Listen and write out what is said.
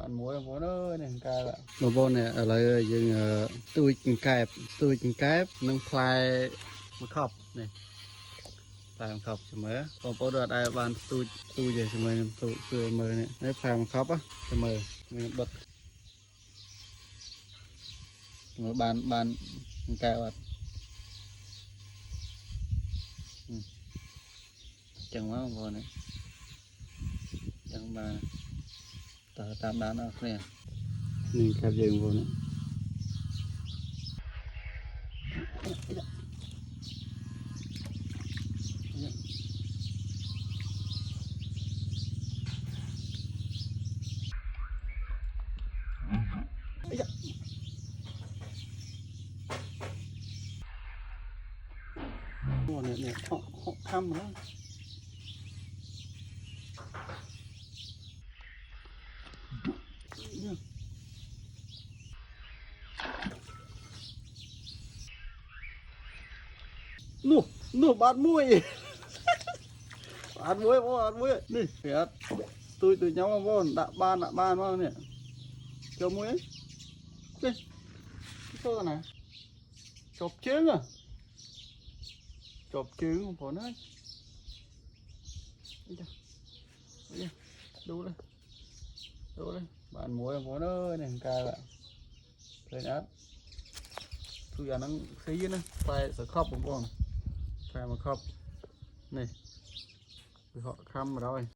bạn muối bố ơi này cài bạn mà bố này ở lại dừng tôi chừng kẹp nâng phai một khóc này phai một khóc cho mới còn bố đợt ai bạn tôi về cho mới tôi mờ này lấy phai một khóc á cho mờ mình bật mới bàn cài bạn chẳng quá bố này chẳng mà tờ tam đá nó nè mình cài dừng bố này nè họ thăm đó nụ bán muối bán muối đi phải tôi nhau vô đã ban vào nè cho muối đi sao này chọc trứng à chọc trứng không phải nói đủ đây bạn muối không có ơi này cài bạn thấy nát tôi giờ nó khí nữa phải sợ khóc không con phải mà khóc này họ khăm rồi